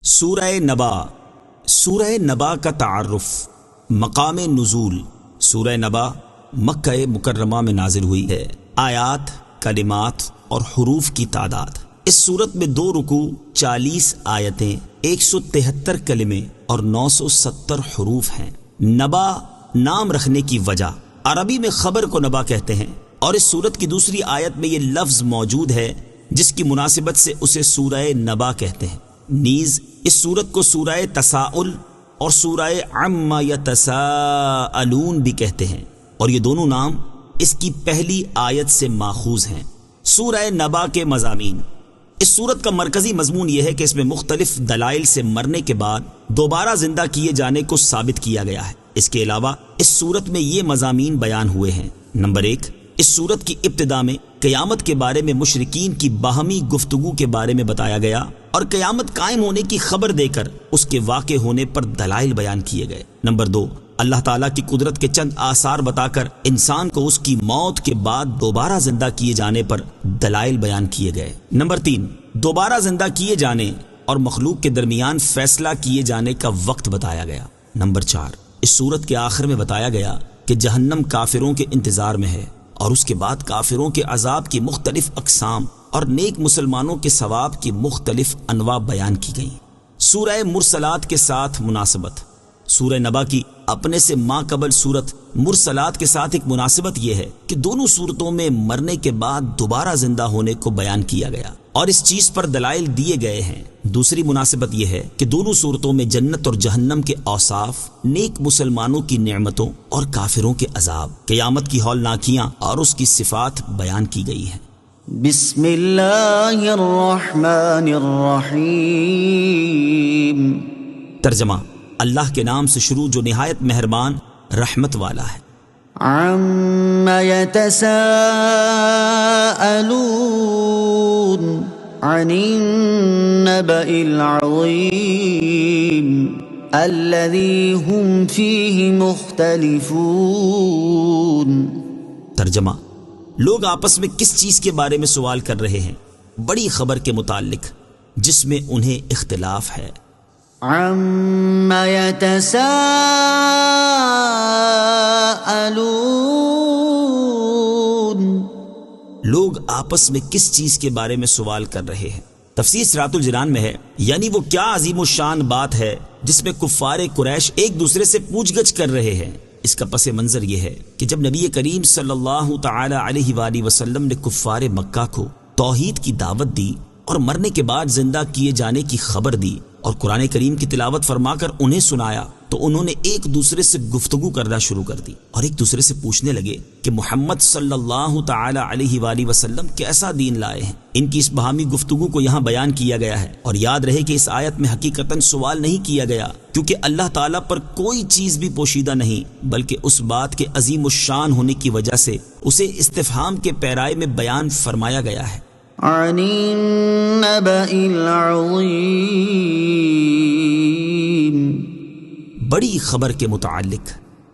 سورہ نبا. سورہ نبا کا تعارف. مقام نزول. سورہ نبا مکہ مکرمہ میں نازل ہوئی ہے. آیات، کلمات اور حروف کی تعداد. اس سورت میں 2 رکوع، 40 آیتیں، 173 کلمے اور 970 حروف ہیں. نبا نام رکھنے کی وجہ، عربی میں خبر کو نبا کہتے ہیں، اور اس سورت کی دوسری آیت میں یہ لفظ موجود ہے جس کی مناسبت سے اسے سورہ نبا کہتے ہیں. نیز اس سورت کو سورہ تساؤل اور سورہ عما یتساءلون بھی کہتے ہیں، اور یہ دونوں نام اس کی پہلی آیت سے ماخوذ ہیں. سورہ نبا کے مضامین. اس سورت کا مرکزی مضمون یہ ہے کہ اس میں مختلف دلائل سے مرنے کے بعد دوبارہ زندہ کیے جانے کو ثابت کیا گیا ہے. اس کے علاوہ اس سورت میں یہ مضامین بیان ہوئے ہیں. نمبر 1، اس سورت کی ابتدا میں قیامت کے بارے میں مشرکین کی باہمی گفتگو کے بارے میں بتایا گیا، اور قیامت قائم ہونے کی خبر دے کر اس کے واقع ہونے پر دلائل بیان کیے گئے. نمبر 2، اللہ تعالیٰ کی قدرت کے چند آثار بتا کر انسان کو اس کی موت کے بعد دوبارہ زندہ کیے جانے پر دلائل بیان کیے گئے. نمبر 3، دوبارہ زندہ کیے جانے اور مخلوق کے درمیان فیصلہ کیے جانے کا وقت بتایا گیا. نمبر 4، اس سورت کے آخر میں بتایا گیا کہ جہنم کافروں کے انتظار میں ہے، اور اس کے بعد کافروں کے عذاب کی مختلف اقسام اور نیک مسلمانوں کے ثواب کی مختلف انواع بیان کی گئیں. سورہ مرسلات کے ساتھ مناسبت. سورہ نبا کی اپنے سے ماقبل سورت مرسلات کے ساتھ ایک مناسبت یہ ہے کہ دونوں سورتوں میں مرنے کے بعد دوبارہ زندہ ہونے کو بیان کیا گیا اور اس چیز پر دلائل دیے گئے ہیں. دوسری مناسبت یہ ہے کہ دونوں صورتوں میں جنت اور جہنم کے اوصاف، نیک مسلمانوں کی نعمتوں اور کافروں کے عذاب، قیامت کی ہولناکیاں اور اس کی صفات بیان کی گئی ہیں. بسم اللہ الرحمن الرحیم. ترجمہ: اللہ کے نام سے شروع جو نہایت مہربان رحمت والا ہے. عم يتساءلون عن النبأ العظيم الذي هم فيه مختلفون. ترجمہ: لوگ آپس میں کس چیز کے بارے میں سوال کر رہے ہیں؟ بڑی خبر کے متعلق جس میں انہیں اختلاف ہے. عم يتساءلون. لوگ آپس میں کس چیز کے بارے میں سوال کر رہے ہیں؟ تفسیر صراط الجنان میں ہے، یعنی وہ کیا عظیم الشان بات ہے جس میں کفار قریش ایک دوسرے سے پوچھ گچھ کر رہے ہیں. اس کا پس منظر یہ ہے کہ جب نبی کریم صلی اللہ تعالی علیہ وآلہ وسلم نے کفار مکہ کو توحید کی دعوت دی اور مرنے کے بعد زندہ کیے جانے کی خبر دی اور قرآن کریم کی تلاوت فرما کر انہیں سنایا، تو انہوں نے ایک دوسرے سے گفتگو کرنا شروع کر دی اور ایک دوسرے سے پوچھنے لگے کہ محمد صلی اللہ تعالی علیہ وآلہ وسلم کیسا دین لائے ہیں. ان کی اس باہمی گفتگو کو یہاں بیان کیا گیا ہے، اور یاد رہے کہ اس آیت میں حقیقتاً سوال نہیں کیا گیا، کیونکہ اللہ تعالیٰ پر کوئی چیز بھی پوشیدہ نہیں، بلکہ اس بات کے عظیم الشان ہونے کی وجہ سے اسے استفہام کے پیرائے میں بیان فرمایا گیا ہے. عن النبأ العظیم. بڑی خبر کے متعلق.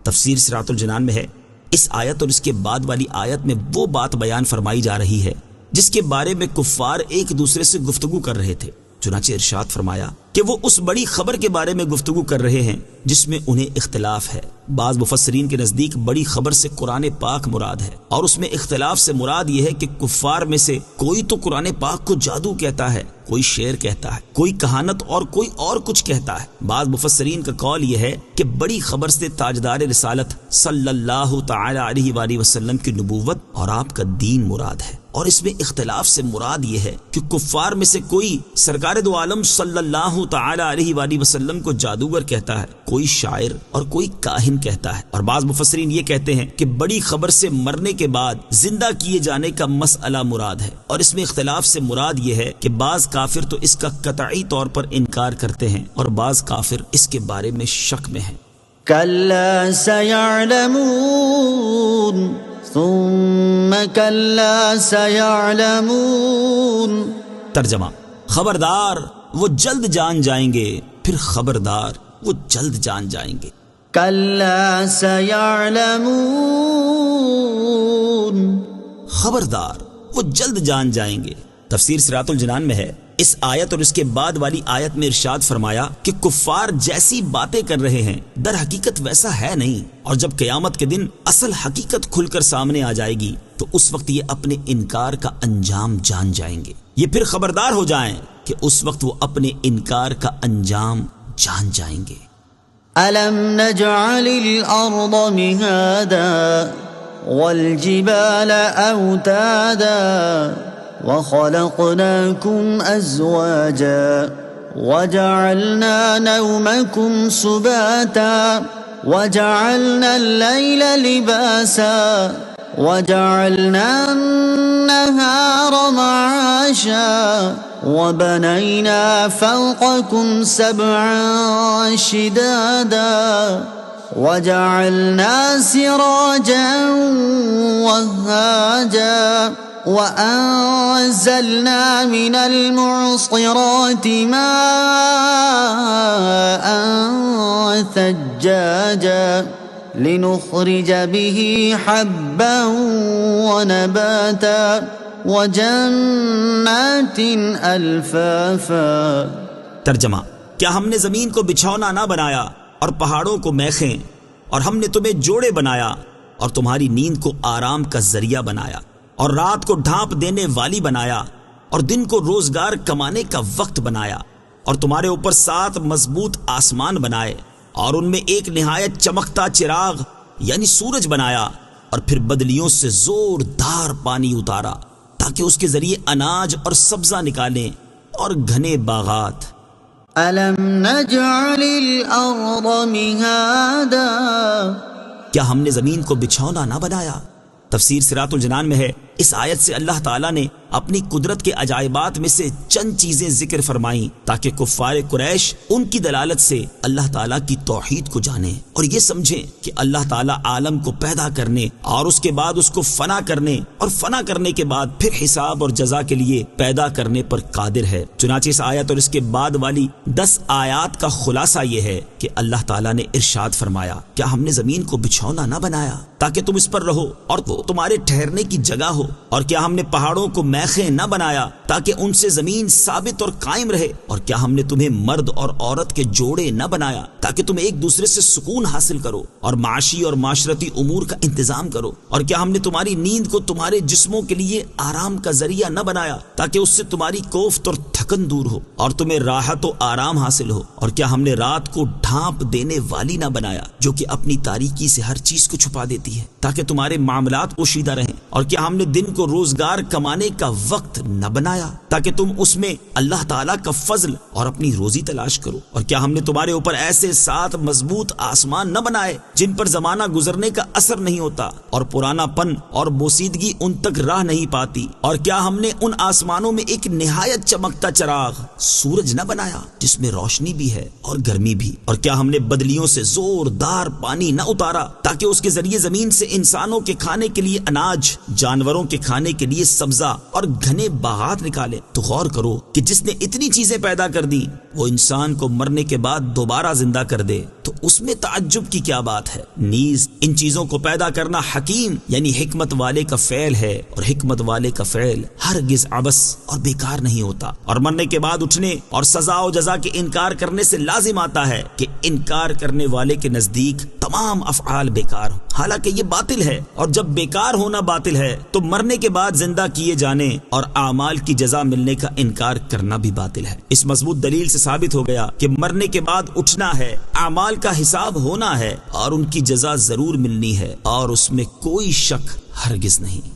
تفسیر صراط الجنان میں ہے، اس آیت اور اس کے بعد والی آیت میں وہ بات بیان فرمائی جا رہی ہے جس کے بارے میں کفار ایک دوسرے سے گفتگو کر رہے تھے. چنانچہ ارشاد فرمایا کہ وہ اس بڑی خبر کے بارے میں گفتگو کر رہے ہیں جس میں انہیں اختلاف ہے. بعض مفسرین کے نزدیک بڑی خبر سے قرآن پاک مراد ہے، اور اس میں اختلاف سے مراد یہ ہے کہ کفار میں سے کوئی تو قرآن پاک کو جادو کہتا ہے، کوئی شعر کہتا ہے، کوئی کہانت اور کوئی اور کچھ کہتا ہے. بعض مفسرین کا قول یہ ہے کہ بڑی خبر سے تاجدار رسالت صلی اللہ تعالی علیہ وآلہ وسلم کی نبوت اور آپ کا دین مراد ہے، اور اس میں اختلاف سے مراد یہ ہے کہ کفار میں سے کوئی سرکار دو عالم صلی اللہ تعالی علیہ وآلہ وسلم کو جادوگر کہتا ہے، کوئی شاعر اور کوئی کاہن کہتا ہے. اور بعض مفسرین یہ کہتے ہیں کہ بڑی خبر سے مرنے کے بعد زندہ کیے جانے کا مسئلہ مراد ہے، اور اس میں اختلاف سے مراد یہ ہے کہ بعض کافر تو اس کا قطعی طور پر انکار کرتے ہیں اور بعض کافر اس کے بارے میں شک میں ہیں. کلا سیعلمون ثم کلا سیعلمون. ترجمہ: خبردار وہ جلد جان جائیں گے، پھر خبردار وہ جلد جان جائیں گے. کلا سیعلمون. خبردار وہ جلد جان جائیں گے. تفسیر صراط الجنان میں ہے، اس آیت اور اس کے بعد والی آیت میں ارشاد فرمایا کہ کفار جیسی باتیں کر رہے ہیں در حقیقت ویسا ہے نہیں، اور جب قیامت کے دن اصل حقیقت کھل کر سامنے آ جائے گی تو اس وقت یہ اپنے انکار کا انجام جان جائیں گے۔ یہ پھر خبردار ہو جائیں کہ اس وقت وہ اپنے انکار کا انجام جان جائیں گے۔ أَلَمْ نَجْعَلِ الْأَرْضَ مِهَادًا وَالْجِبَالَ أَوْتَادًا وَخَلَقْنَاكُمْ أَزْوَاجًا وَجَعَلْنَا نَوْمَكُمْ سُبَاتًا وَجَعَلْنَا اللَّيْلَ لِبَاسًا وَجَعَلْنَا النَّهَارَ مَعَاشًا وَبَنَيْنَا فَوْقَكُمْ سَبْعًا شِدَادًا وَجَعَلْنَا سِرَاجًا وَهَّاجًا وَأَنزَلْنَا مِنَ الْمُعْصِرَاتِ مَاءً ثَجَّاجًا لِنُخْرِجَ بِهِ حَبًّا وَنَبَاتًا وَجَنَّاتٍ أَلْفَافًا۔ ترجمہ: کیا ہم نے زمین کو بچھونا نہ بنایا اور پہاڑوں کو میخیں، اور ہم نے تمہیں جوڑے بنایا اور تمہاری نیند کو آرام کا ذریعہ بنایا، اور رات کو ڈھانپ دینے والی بنایا، اور دن کو روزگار کمانے کا وقت بنایا، اور تمہارے اوپر 7 مضبوط آسمان بنائے، اور ان میں ایک نہایت چمکتا چراغ یعنی سورج بنایا، اور پھر بدلیوں سے زوردار پانی اتارا تاکہ اس کے ذریعے اناج اور سبزہ نکالیں اور گھنے باغات۔ أَلَمْ نَجْعَلِ الْأَرْضَ مِهَادًا، کیا ہم نے زمین کو بچھونا نہ بنایا؟ تفسیر صراط الجنان میں ہے، اس آیت سے اللہ تعالیٰ نے اپنی قدرت کے عجائبات میں سے چند چیزیں ذکر فرمائیں تاکہ کفار قریش ان کی دلالت سے اللہ تعالیٰ کی توحید کو جانیں اور یہ سمجھیں کہ اللہ تعالیٰ عالم کو پیدا کرنے اور اس کے بعد اس کو فنا کرنے اور فنا کرنے کے بعد پھر حساب اور جزا کے لیے پیدا کرنے پر قادر ہے۔ چنانچہ اس آیت اور اس کے بعد والی 10 آیات کا خلاصہ یہ ہے کہ اللہ تعالیٰ نے ارشاد فرمایا، کیا ہم نے زمین کو بچھونا نہ بنایا تاکہ تم اس پر رہو اور وہ تمہارے ٹھہرنے کی جگہ ہو، اور کیا ہم نے پہاڑوں کو میخیں نہ بنایا تاکہ ان سے زمین ثابت اور قائم رہے، اور کیا ہم نے تمہیں مرد اور عورت کے جوڑے نہ بنایا تاکہ تم ایک دوسرے سے سکون حاصل کرو اور معاشی اور معاشرتی امور کا انتظام کرو، اور کیا ہم نے تمہاری نیند کو تمہارے جسموں کے لیے آرام کا ذریعہ نہ بنایا تاکہ اس سے تمہاری کوفت اور تھکن دور ہو اور تمہیں راحت و آرام حاصل ہو، اور کیا ہم نے رات کو ڈھانپ دینے والی نہ بنایا جو کہ اپنی تاریکی سے ہر چیز کو چھپا دیتی ہے تاکہ تمہارے معاملات پوشیدہ رہیں، اور کیا ہم نے دن کو روزگار کمانے کا وقت نہ بنایا تاکہ تم اس میں اللہ تعالیٰ کا فضل اور اپنی روزی تلاش کرو، اور کیا ہم نے تمہارے اوپر ایسے 7 مضبوط آسمان نہ بنائے جن پر زمانہ گزرنے کا اثر نہیں ہوتا اور پرانا پن اور بوسیدگی ان تک راہ نہیں پاتی، اور کیا ہم نے ان آسمانوں میں ایک نہایت چمکتا چراغ سورج نہ بنایا جس میں روشنی بھی ہے اور گرمی بھی، اور کیا ہم نے بدلیوں سے زوردار پانی نہ اتارا تاکہ اس کے ذریعے زمین سے انسانوں کے کھانے کے لیے اناج، جانوروں کے کھانے کے لیے سبزہ اور گھنے باغات نکالے۔ تو غور کرو کہ جس نے اتنی چیزیں پیدا کر دی وہ انسان کو مرنے کے بعد دوبارہ زندہ کر دے تو اس میں تعجب کی کیا بات ہے؟ نیز ان چیزوں کو پیدا کرنا حکیم یعنی حکمت والے کا فعل ہے، اور حکمت والے کا فعل ہرگز عبث اور بیکار نہیں ہوتا، اور مرنے کے بعد اٹھنے اور سزا و جزا کے انکار کرنے سے لازم آتا ہے کہ انکار کرنے والے کے نزدیک تمام افعال بیکار ہوں، حالانکہ یہ باطل ہے، اور جب بیکار ہونا باطل ہے تو مرنے کے بعد زندہ کیے جانے اور اعمال کی جزا ملنے کا انکار کرنا بھی باطل ہے۔ اس مضبوط دلیل سے ثابت ہو گیا کہ مرنے کے بعد اٹھنا ہے، اعمال کا حساب ہونا ہے اور ان کی جزا ضرور ملنی ہے، اور اس میں کوئی شک ہرگز نہیں۔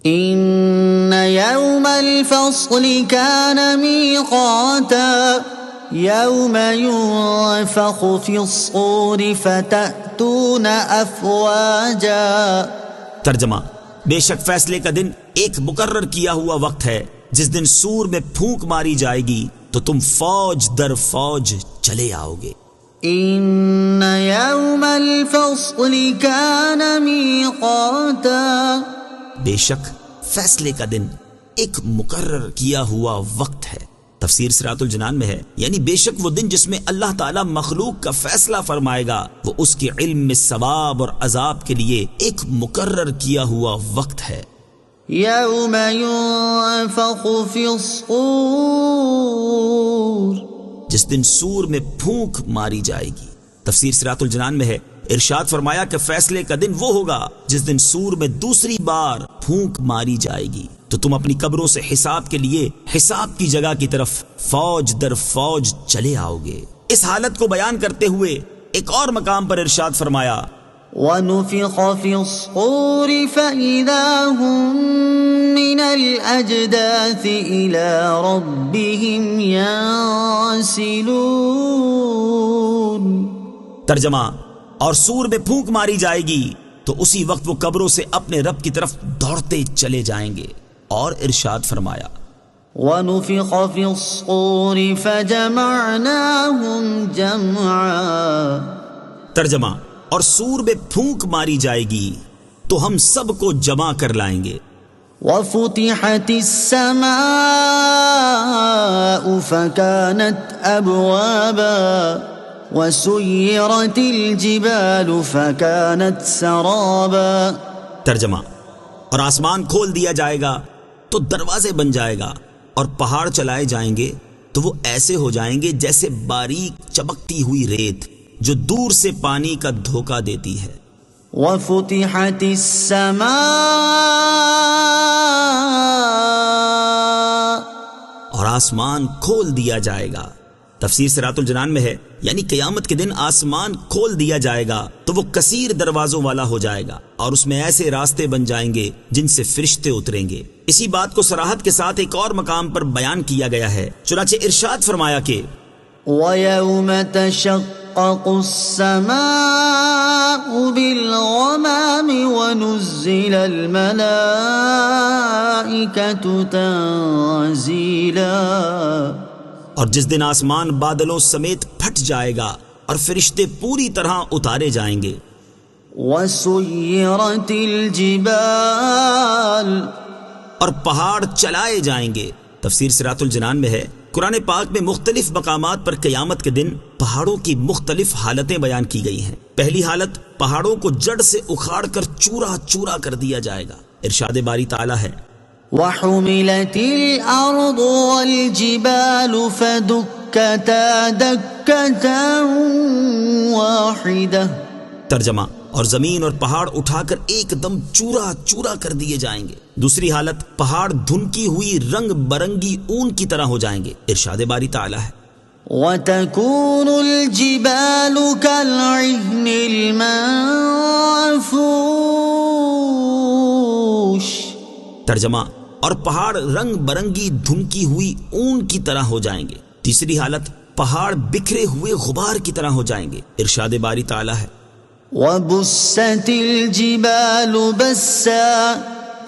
إن يوم الفصل كان ميقاتا يوم ينفخ في الصور فتأتون أفواجا۔ ترجمہ: بے شک فیصلے کا دن ایک مقرر کیا ہوا وقت ہے جس دن سور میں پھونک ماری جائے گی تو تم فوج در فوج چلے آؤ گے۔ إن يوم الفصل كان ميقاتا، بے شک فیصلے کا دن ایک مقرر کیا ہوا وقت ہے۔ تفسیر صراط الجنان میں ہے یعنی بے شک وہ دن جس میں اللہ تعالیٰ مخلوق کا فیصلہ فرمائے گا وہ اس کے علم میں ثواب اور عذاب کے لیے ایک مقرر کیا ہوا وقت ہے۔ يوم ينفخ في الصور جس دن سور میں پھونک ماری جائے گی۔ تفسیر صراط الجنان میں ہے، ارشاد فرمایا کہ فیصلے کا دن وہ ہوگا جس دن سور میں دوسری بار پھونک ماری جائے گی تو تم اپنی قبروں سے حساب کے لیے حساب کی جگہ کی طرف فوج در فوج چلے آؤ گے۔ اس حالت کو بیان کرتے ہوئے ایک اور مقام پر ارشاد فرمایا وَنُفِخَ فِي الصُّورِ فَإِذَا هُم مِّنَ الْأَجْدَاثِ إِلَىٰ رَبِّهِمْ يَنسِلُونَ۔ ترجمہ، اور سور میں پھونک ماری جائے گی تو اسی وقت وہ قبروں سے اپنے رب کی طرف دوڑتے چلے جائیں گے۔ اور ارشاد فرمایا وَنُفِخَ فِي الصُّورِ فَجَمَعْنَاهُمْ جَمْعًا۔ ترجمہ، اور سور میں پھونک ماری جائے گی تو ہم سب کو جمع کر لائیں گے۔ وَفُتِحَتِ السَّمَاءُ فَكَانَتْ أَبْوَابًا وَسُيِّرَتِ الْجِبَالُ فَكَانَتْ سَرَابًا۔ ترجمہ، اور آسمان کھول دیا جائے گا تو دروازے بن جائے گا، اور پہاڑ چلائے جائیں گے تو وہ ایسے ہو جائیں گے جیسے باریک چمکتی ہوئی ریت جو دور سے پانی کا دھوکہ دیتی ہے۔ وَفُتِحَتِ السَّمَاءُ، اور آسمان کھول دیا جائے گا۔ تفسیر صراط الجنان میں ہے، یعنی قیامت کے دن آسمان کھول دیا جائے گا تو وہ کثیر دروازوں والا ہو جائے گا، اور اس میں ایسے راستے بن جائیں گے جن سے فرشتے اتریں گے۔ اسی بات کو صراحت کے ساتھ ایک اور مقام پر بیان کیا گیا ہے، چنانچہ ارشاد فرمایا کہ وَيَوْمَ تَشَقَّقُ السَّمَاءُ بِالْغَمَامِ وَنُزِّلَ الْمَلَائِكَةُ تَنزِيلًا۔ اور جس دن آسمان بادلوں سمیت پھٹ جائے گا اور فرشتے پوری طرح اتارے جائیں گے۔ وَسُيِّرَتِ الْجِبَالُ، اور پہاڑ چلائے جائیں گے۔ تفسیر صراط الجنان میں ہے، قرآن پاک میں مختلف مقامات پر قیامت کے دن پہاڑوں کی مختلف حالتیں بیان کی گئی ہیں۔ پہلی حالت، پہاڑوں کو جڑ سے اکھاڑ کر چورا چورا کر دیا جائے گا۔ ارشاد باری تعالیٰ ہے وَحُمِلَتِ الْأَرْضُ وَالْجِبَالُ فَدُكَّتَا دَكَّةً وَاحِدَةً۔ ترجمہ، اور زمین اور پہاڑ اٹھا کر ایک دم چورا چورا کر دیے جائیں گے۔ دوسری حالت، پہاڑ دھنکی ہوئی رنگ برنگی اون کی طرح ہو جائیں گے۔ ارشاد باری تعالیٰ ہے وَتَكُونُ الْجِبَالُ كَالْعِهْنِ الْمَنفُوشِ۔ ترجمہ، اور پہاڑ رنگ برنگی دھنکی ہوئی اون کی طرح ہو جائیں گے۔ تیسری حالت، پہاڑ بکھرے ہوئے غبار کی طرح ہو جائیں گے۔ ارشاد باری تعالیٰ ہے وَبُسَّتِ الْجِبَالُ بَسًّا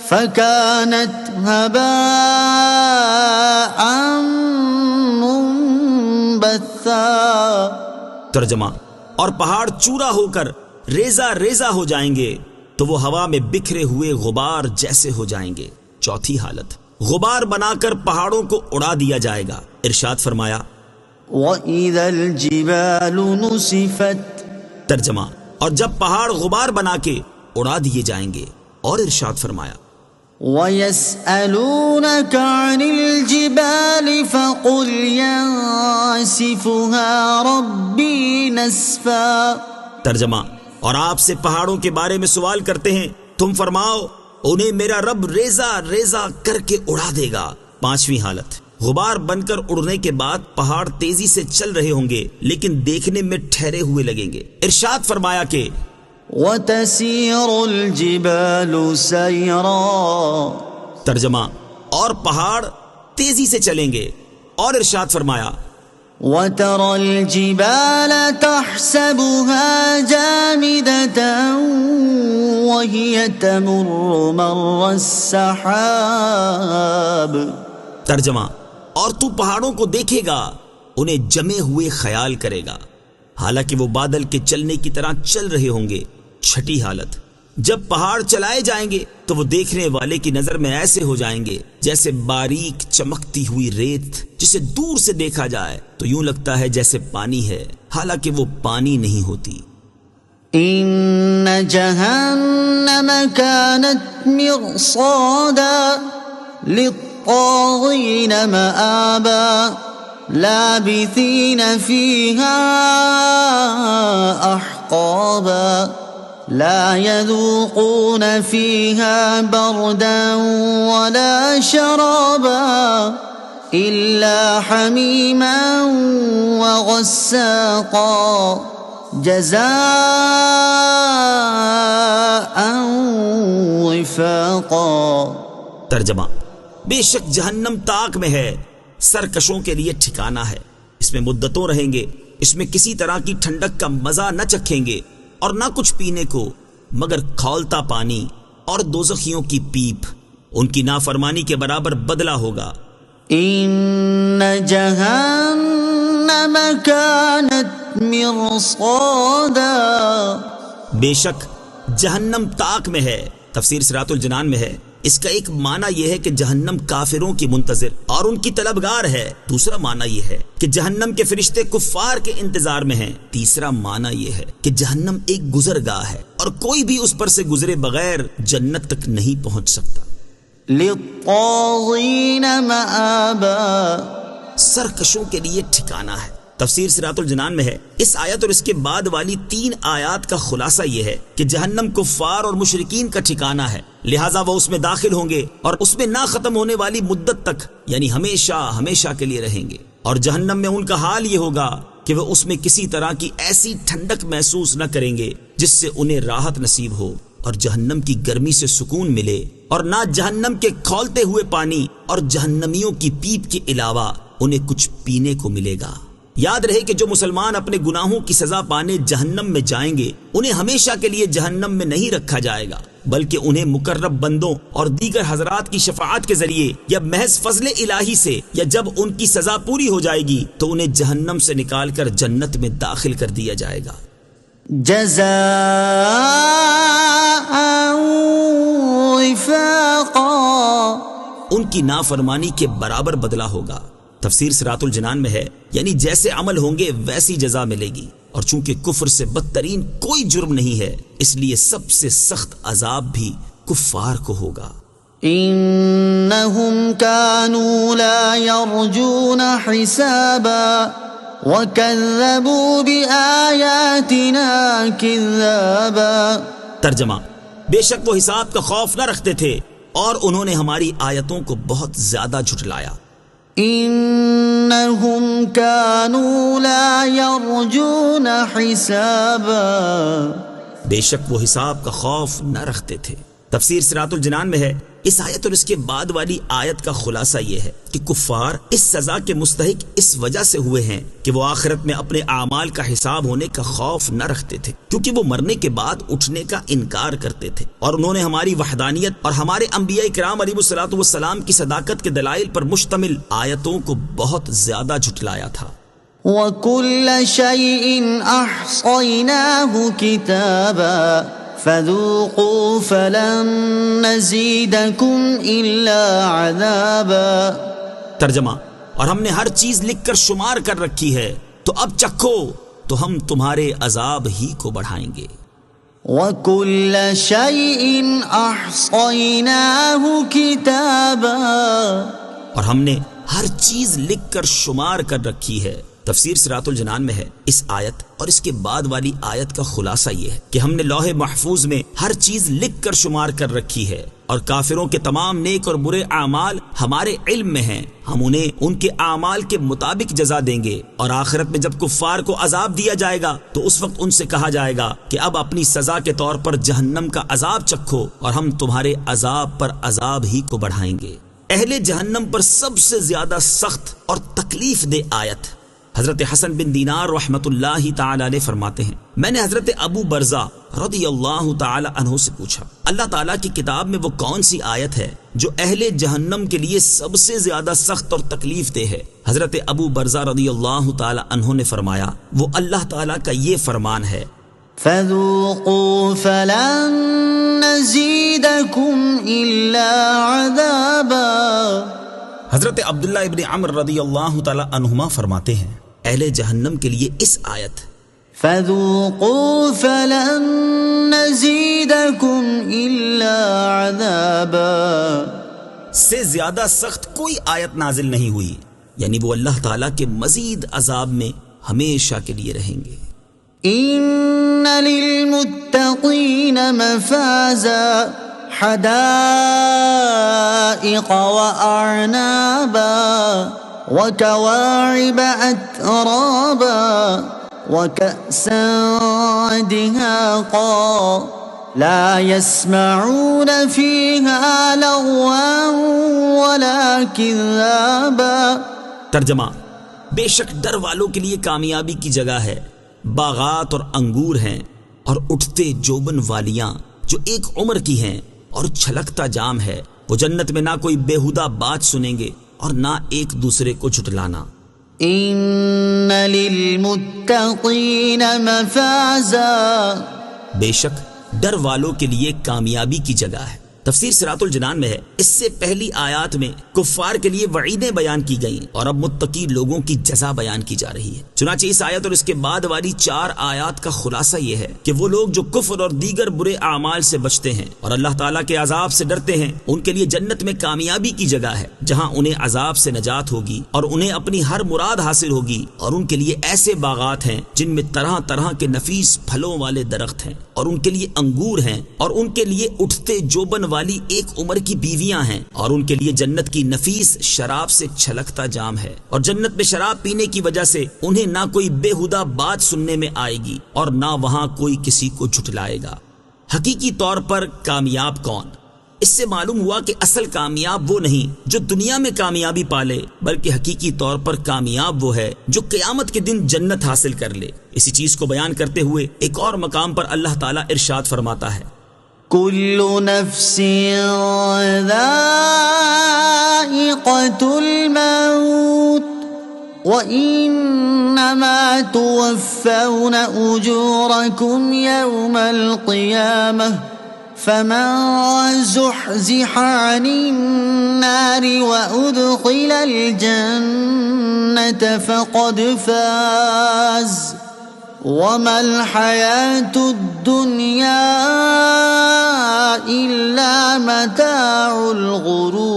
فَكَانَتْ هَبَاءً مُنبَثًّا۔ ترجمہ، اور پہاڑ چورا ہو کر ریزہ ریزہ ہو جائیں گے تو وہ ہوا میں بکھرے ہوئے غبار جیسے ہو جائیں گے۔ چوتھی حالت، غبار بنا کر پہاڑوں کو اڑا دیا جائے گا۔ ارشاد فرمایا وَإِذَا الْجِبَالُ نُسِفَتْ۔ ترجمہ، اور جب پہاڑ غبار بنا کے اڑا دیے جائیں گے۔ اور ارشاد فرمایا وَيَسْأَلُونَكَ عَنِ الْجِبَالِ فَقُلْ يَنسِفُهَا رَبِّي نَسْفًا۔ ترجمہ، اور آپ سے پہاڑوں کے بارے میں سوال کرتے ہیں، تم فرماؤ انہیں میرا رب ریزہ ریزہ کر کے اڑا دے گا۔ پانچویں حالت، غبار بن کر اڑنے کے بعد پہاڑ تیزی سے چل رہے ہوں گے لیکن دیکھنے میں ٹھہرے ہوئے لگیں گے۔ ارشاد فرمایا کہ وَتَسِيرُ الْجِبَالُ سَيْرًا۔ ترجمہ، اور پہاڑ تیزی سے چلیں گے۔ اور ارشاد فرمایا وَتَرَى الْجِبَالَ تَحْسَبُهَا جَامِدَةً وَهِيَ تَمُرُّ مَرَّ السَّحَابِ۔ ترجمہ، اور تو پہاڑوں کو دیکھے گا انہیں جمے ہوئے خیال کرے گا حالانکہ وہ بادل کے چلنے کی طرح چل رہے ہوں گے۔ چھٹی حالت، جب پہاڑ چلائے جائیں گے تو وہ دیکھنے والے کی نظر میں ایسے ہو جائیں گے جیسے باریک چمکتی ہوئی ریت جسے دور سے دیکھا جائے تو یوں لگتا ہے جیسے پانی ہے، حالانکہ وہ پانی نہیں ہوتی۔ إن جهنم كانت مرصادا للطاغين مآبا لابثين فيها أحقابا لا يذوقون فيها بردا ولا شرابا إلا حميما وغساقا جزاء وفاقا۔ ترجمہ: بے شک جہنم تاک میں ہے، سرکشوں کے لیے ٹھکانہ ہے، اس میں مدتوں رہیں گے، اس میں کسی طرح کی ٹھنڈک کا مزہ نہ چکھیں گے اور نہ کچھ پینے کو مگر کھولتا پانی اور دوزخیوں کی پیپ، ان کی نافرمانی کے برابر بدلہ ہوگا۔ إن جهنم كانت مرصادا، بے شک جہنم تاک میں ہے۔ تفسیر صراط الجنان میں ہے اس کا ایک معنی یہ ہے کہ جہنم کافروں کی منتظر اور ان کی طلبگار ہے، دوسرا معنی یہ ہے کہ جہنم کے فرشتے کفار کے انتظار میں ہیں، تیسرا معنی یہ ہے کہ جہنم ایک گزرگاہ ہے اور کوئی بھی اس پر سے گزرے بغیر جنت تک نہیں پہنچ سکتا۔ للطاغین مآبا، سرکشوں کے لیے ٹھکانہ ہے۔ تفسیر صراط الجنان میں ہے اس آیت اور اس کے بعد والی 3 آیات کا خلاصہ یہ ہے کہ جہنم کفار اور مشرکین کا ٹھکانہ ہے، لہٰذا وہ اس میں داخل ہوں گے اور اس میں نہ ختم ہونے والی مدت تک، یعنی ہمیشہ ہمیشہ کے لیے رہیں گے، اور جہنم میں ان کا حال یہ ہوگا کہ وہ اس میں کسی طرح کی ایسی ٹھنڈک محسوس نہ کریں گے جس سے انہیں راحت نصیب ہو اور جہنم کی گرمی سے سکون ملے، اور نہ جہنم کے کھولتے ہوئے پانی اور جہنمیوں کی پیپ کے علاوہ انہیں کچھ پینے کو ملے گا۔ یاد رہے کہ جو مسلمان اپنے گناہوں کی سزا پانے جہنم میں جائیں گے انہیں ہمیشہ کے لیے جہنم میں نہیں رکھا جائے گا، بلکہ انہیں مقرب بندوں اور دیگر حضرات کی شفاعت کے ذریعے یا محض فضل الہی سے یا جب ان کی سزا پوری ہو جائے گی تو انہیں جہنم سے نکال کر جنت میں داخل کر دیا جائے گا۔ جزاء وفاقا، ان کی نافرمانی کے برابر بدلہ ہوگا۔ تفسیر صراط الجنان میں ہے یعنی جیسے عمل ہوں گے ویسی جزا ملے گی، اور چونکہ کفر سے بدترین کوئی جرم نہیں ہے اس لیے سب سے سخت عذاب بھی کفار کو ہوگا۔ انہم کانوا لا یرجون حسابا وکذبوا بآیاتنا کذابا۔ ترجمہ: بے شک وہ حساب کا خوف نہ رکھتے تھے اور انہوں نے ہماری آیتوں کو بہت زیادہ جھٹلایا۔ انہم کانوا لا یرجون حسابا، بے شک وہ حساب کا خوف نہ رکھتے تھے۔ تفسیر صراط الجنان میں ہے اس آیت اور اس کے بعد والی آیت کا خلاصہ یہ ہے کہ کفار اس سزا کے مستحق اس وجہ سے ہوئے ہیں کہ وہ آخرت میں اپنے اعمال کا حساب ہونے کا خوف نہ رکھتے تھے، کیونکہ وہ مرنے کے بعد اٹھنے کا انکار کرتے تھے، اور انہوں نے ہماری وحدانیت اور ہمارے انبیاء کرام علیہ الصلوۃ والسلام کی صداقت کے دلائل پر مشتمل آیتوں کو بہت زیادہ جھٹلایا تھا۔ وَكُلَّ شَيْءٍ أَحْصَيْنَاهُ كِتَابًا فَذُوقُوا فَلَن نَّزِيدَكُمْ إِلَّا عَذَابًا۔ ترجمہ: اور ہم نے ہر چیز لکھ کر شمار کر رکھی ہے تو اب چکھو تو ہم تمہارے عذاب ہی کو بڑھائیں گے۔ وَكُلَّ شَيْءٍ أَحْصَيْنَاهُ كِتَابًا، اور ہم نے ہر چیز لکھ کر شمار کر رکھی ہے۔ تفسیر صراط الجنان میں ہے اس آیت اور اس کے بعد والی آیت کا خلاصہ یہ ہے کہ ہم نے لوح محفوظ میں ہر چیز لکھ کر شمار کر رکھی ہے، اور کافروں کے تمام نیک اور برے اعمال ہمارے علم میں ہیں، ہم انہیں ان کے اعمال کے مطابق جزا دیں گے، اور آخرت میں جب کفار کو عذاب دیا جائے گا تو اس وقت ان سے کہا جائے گا کہ اب اپنی سزا کے طور پر جہنم کا عذاب چکھو اور ہم تمہارے عذاب پر عذاب ہی کو بڑھائیں گے۔ اہل جہنم پر سب سے زیادہ سخت اور تکلیف دہ آیت حضرت حسن بن دینار رحمت اللہ تعالی علیہ فرماتے ہیں میں نے حضرت ابو برزہ رضی اللہ تعالی عنہ سے پوچھا اللہ تعالیٰ کی کتاب میں وہ کون سی آیت ہے جو اہل جہنم کے لیے سب سے زیادہ سخت اور تکلیف دہ ہے؟ حضرت ابو برزہ رضی اللہ تعالی عنہ نے فرمایا وہ اللہ تعالیٰ کا یہ فرمان ہے فَذُوقُوا فَلَن نَّزِيدَكُمْ إِلَّا عَذَابًا۔ حضرت عبداللہ ابن عمر رضی اللہ تعالی عنہما فرماتے ہیں اہل جہنم کے لیے اس آیت فذوقوا فلن نزيدكم إلا عذابا. سے زیادہ سخت کوئی آیت نازل نہیں ہوئی، یعنی وہ اللہ تعالیٰ کے مزید عذاب میں ہمیشہ کے لیے رہیں گے. ان للمتقین مفازا حدائق واعنابا وكواعب اترابا وكأسا دهاقا لا يسمعون فيها لغوا ولا كذابا. ترجمہ: بے شک ڈر والوں کے لیے کامیابی کی جگہ ہے، باغات اور انگور ہیں اور اٹھتے جوبن والیاں جو ایک عمر کی ہیں، اور چھلکتا جام ہے. وہ جنت میں نہ کوئی بیہودہ بات سنیں گے اور نہ ایک دوسرے کو جھٹلانا. ان للمتقین مفازا. بے شک ڈر والوں کے لیے کامیابی کی جگہ ہے. تفسیر صراط الجنان میں ہے. اس سے پہلی آیات میں کفار کے لیے وعیدیں بیان کی گئیں اور اب متقی لوگوں کی جزا بیان کی جا رہی ہے. چنانچہ اس آیت اور اس کے بعد والی 4 آیات کا خلاصہ یہ ہے کہ وہ لوگ جو کفر اور دیگر برے اعمال سے بچتے ہیں اور اللہ تعالیٰ کے عذاب سے ڈرتے ہیں، ان کے لیے جنت میں کامیابی کی جگہ ہے، جہاں انہیں عذاب سے نجات ہوگی اور انہیں اپنی ہر مراد حاصل ہوگی. اور ان کے لیے ایسے باغات ہیں جن میں طرح طرح کے نفیس پھلوں والے درخت ہیں، اور ان کے لیے انگور ہیں، اور ان کے لیے اٹھتے جوبن والی ایک عمر کی بیویاں ہیں، اور ان کے لیے جنت کی نفیس شراب سے چھلکتا جام ہے. اور جنت میں شراب پینے کی وجہ سے انہیں نہ کوئی بیہودہ بات سننے میں آئے گی اور نہ وہاں کوئی کسی کو جھٹلائے گا. حقیقی طور پر کامیاب کون؟ اس سے معلوم ہوا کہ اصل کامیاب وہ نہیں جو دنیا میں کامیابی پالے، بلکہ حقیقی طور پر کامیاب وہ ہے جو قیامت کے دن جنت حاصل کر لے. اسی چیز کو بیان کرتے ہوئے ایک اور مقام پر اللہ تعالیٰ ارشاد فرماتا ہے: كل نفس ذائقة الموت وإنما توفون أجوركم يوم القيامة فمن زحزح عن النار وأدخل الجنة فقد فاز وما الحياة الدنيا إلا متاع الغرور.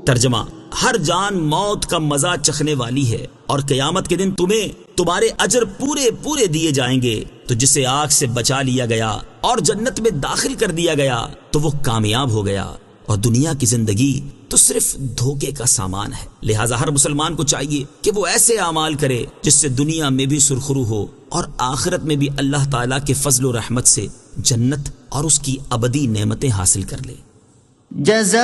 ترجمہ: ہر جان موت کا مزہ چکھنے والی ہے، اور قیامت کے دن تمہیں تمہارے اجر پورے پورے دیے جائیں گے. تو جسے آگ سے بچا لیا گیا اور جنت میں داخل کر دیا گیا تو وہ کامیاب ہو گیا، اور دنیا کی زندگی تو صرف دھوکے کا سامان ہے. لہٰذا ہر مسلمان کو چاہیے کہ وہ ایسے اعمال کرے جس سے دنیا میں بھی سرخرو ہو اور آخرت میں بھی اللہ تعالیٰ کے فضل و رحمت سے جنت اور اس کی ابدی نعمتیں حاصل کر لے. جزاء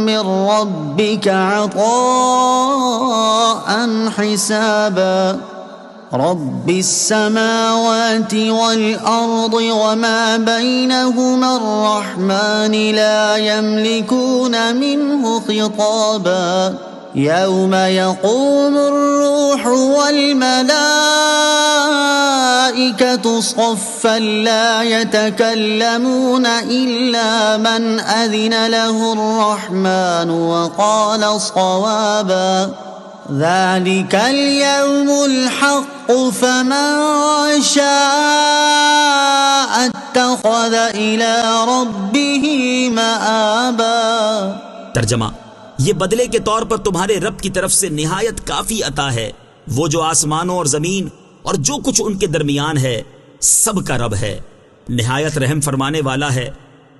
من ربك عطاء حسابا. رب السماوات والأرض وما بينهما الرحمن لا يملكون منه خطابا. يوم يقوم الروح والملائكة صفا لا يتكلمون إلا من أذن له الرحمن وقال صوابا. ذلك اليوم الحق فمن شاء اتخذ إلى ربه مآبا. ترجمہ: یہ بدلے کے طور پر تمہارے رب کی طرف سے نہایت کافی عطا ہے. وہ جو آسمانوں اور زمین اور جو کچھ ان کے درمیان ہے سب کا رب ہے، نہایت رحم فرمانے والا ہے.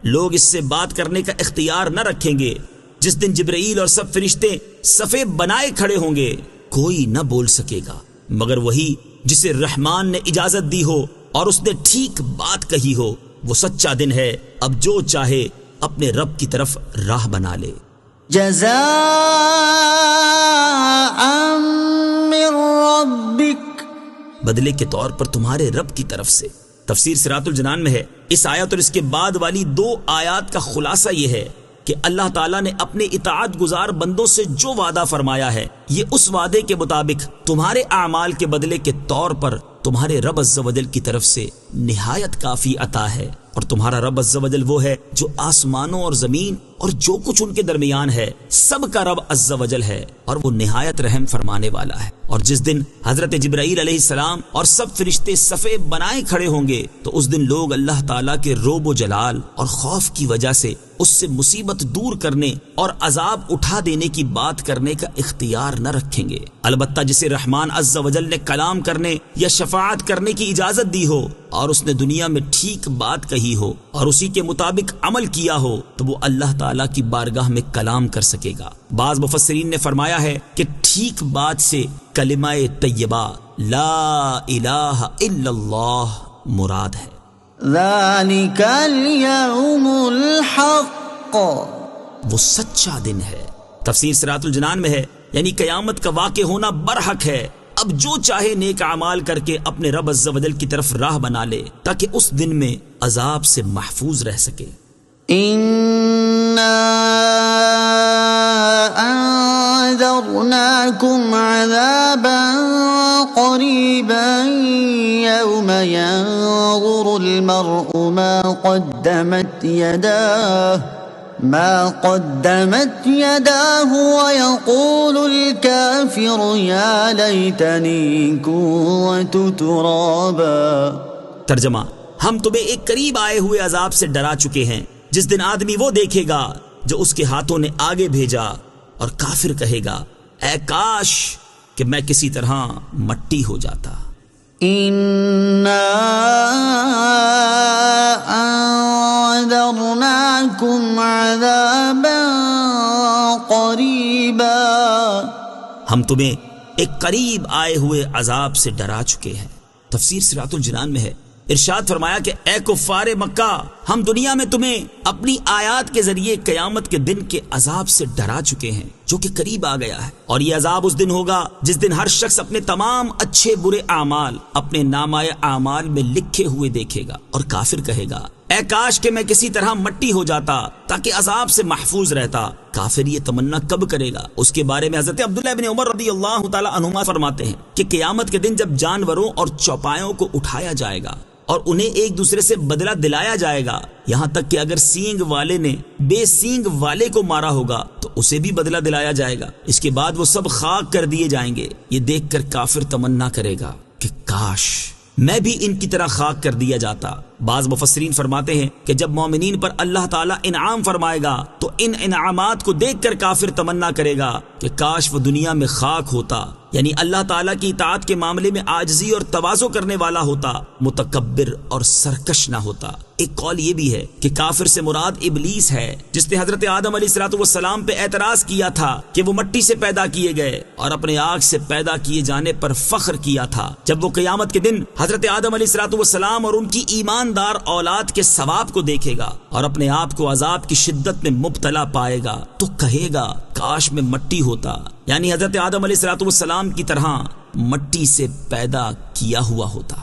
لوگ اس سے بات کرنے کا اختیار نہ رکھیں گے. جس دن جبرائیل اور سب فرشتے صفے بنائے کھڑے ہوں گے، کوئی نہ بول سکے گا مگر وہی جسے رحمان نے اجازت دی ہو اور اس نے ٹھیک بات کہی ہو. وہ سچا دن ہے، اب جو چاہے اپنے رب کی طرف راہ بنا لے. جزاء من ربک، بدلے کے طور پر تمہارے رب کی طرف سے. تفسیر صراط الجنان میں ہے. اس آیت اور اس کے بعد والی 2 آیات کا خلاصہ یہ ہے کہ اللہ تعالیٰ نے اپنے اطاعت گزار بندوں سے جو وعدہ فرمایا ہے، یہ اس وعدے کے مطابق تمہارے اعمال کے بدلے کے طور پر تمہارے رب عز و جل کی طرف سے نہایت کافی عطا ہے. اور تمہارا رب عز و جل وہ ہے جو آسمانوں اور زمین اور جو کچھ ان کے درمیان ہے سب کا رب عز و جل ہے اور وہ نہایت رحم فرمانے والا ہے۔ اور جس دن حضرت جبرائیل علیہ السلام اور سب فرشتے صفے بنائے کھڑے ہوں گے تو اس دن لوگ اللہ تعالیٰ کے روب و جلال اور خوف کی وجہ سے اس سے مصیبت دور کرنے اور عذاب اٹھا دینے کی بات کرنے کا اختیار نہ رکھیں گے۔ البتہ جسے رحمان عز و جل نے کلام کرنے یا شفاعت کرنے کی اجازت دی ہو اور اس نے دنیا میں ٹھیک بات کہی ہو اور اسی کے مطابق عمل کیا ہو تو وہ اللہ تعالیٰ کی بارگاہ میں کلام کر سکے گا۔ بعض مفسرین نے فرمایا ہے کہ ٹھیک بات سے کلمہ طیبہ لا الہ الا اللہ مراد ہے۔ ذَلِكَ الْيَوْمُ الْحَقُّ، وہ سچا دن ہے۔ تفسیر صراط الجنان میں ہے یعنی قیامت کا واقع ہونا برحق ہے۔ اب جو چاہے نیک اعمال کر کے اپنے رب عز و جل کی طرف راہ بنا لے تاکہ اس دن میں عذاب سے محفوظ رہ سکے۔ إِنَّا أَنذَرْنَاكُمْ عَذَابًا قَرِيبًا يَوْمَ يَنظُرُ الْمَرْءُ ما قدمت يداه ويقول الكافر يا ليتني كنت ترابا۔ ترجمہ، ہم تمہیں ایک قریب آئے ہوئے عذاب سے ڈرا چکے ہیں جس دن آدمی وہ دیکھے گا جو اس کے ہاتھوں نے آگے بھیجا، اور کافر کہے گا اے کاش کہ میں کسی طرح مٹی ہو جاتا۔ إِنَّا أَنذَرْنَاكُمْ عَذَابًا قَرِيبًا، ہم تمہیں ایک قریب آئے ہوئے عذاب سے ڈرا چکے ہیں۔ تفسیر صراط الجنان میں ہے، ارشاد فرمایا کہ اے کفار مکہ، ہم دنیا میں تمہیں اپنی آیات کے ذریعے قیامت کے دن کے عذاب سے ڈرا چکے ہیں جو کہ قریب آ گیا ہے، اور یہ عذاب اس دن ہوگا جس دن ہر شخص اپنے تمام اچھے برے اعمال اپنے نامہ اعمال میں لکھے ہوئے دیکھے گا، اور کافر کہے گا اے کاش کہ میں کسی طرح مٹی ہو جاتا تاکہ عذاب سے محفوظ رہتا۔ کافر یہ تمنا کب کرے گا؟ اس کے بارے میں حضرت عبداللہ بن عمر رضی اللہ تعالی عنہما فرماتے ہیں کہ قیامت کے دن جب جانوروں اور چوپایوں کو اٹھایا جائے گا اور انہیں ایک دوسرے سے بدلہ دلایا جائے گا، یہاں تک کہ اگر سینگ والے نے بے سینگ والے کو مارا ہوگا تو اسے بھی بدلہ دلایا جائے گا۔ اس کے بعد وہ سب خاک کر دیے جائیں گے۔ یہ دیکھ کر کافر تمنا کرے گا کہ کاش میں بھی ان کی طرح خاک کر دیا جاتا۔ بعض مفسرین فرماتے ہیں کہ جب مومنین پر اللہ تعالیٰ انعام فرمائے گا تو ان انعامات کو دیکھ کر کافر تمنا کرے گا کہ کاش وہ دنیا میں خاک ہوتا، یعنی اللہ تعالیٰ کی اطاعت کے معاملے میں عاجزی اور تواضع کرنے والا ہوتا، متکبر اور سرکش نہ ہوتا۔ ایک قول یہ بھی ہے کہ کافر سے مراد ابلیس ہے جس نے حضرت آدم علیہ السلام پہ اعتراض کیا تھا کہ وہ مٹی سے پیدا کیے گئے اور اپنے آگ سے پیدا کیے جانے پر فخر کیا تھا۔ جب وہ قیامت کے دن حضرت آدم علیہ السلام اور ان کی ایماندار اولاد کے ثواب کو دیکھے گا اور اپنے آپ کو عذاب کی شدت میں مبتلا پائے گا تو کہے گا کاش میں مٹی ہوتا، یعنی حضرت آدم علیہ السلام کی طرح مٹی سے پیدا کیا ہوا ہوتا۔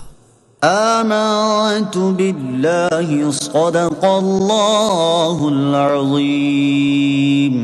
آمنت باللہ صدق اللہ العظیم۔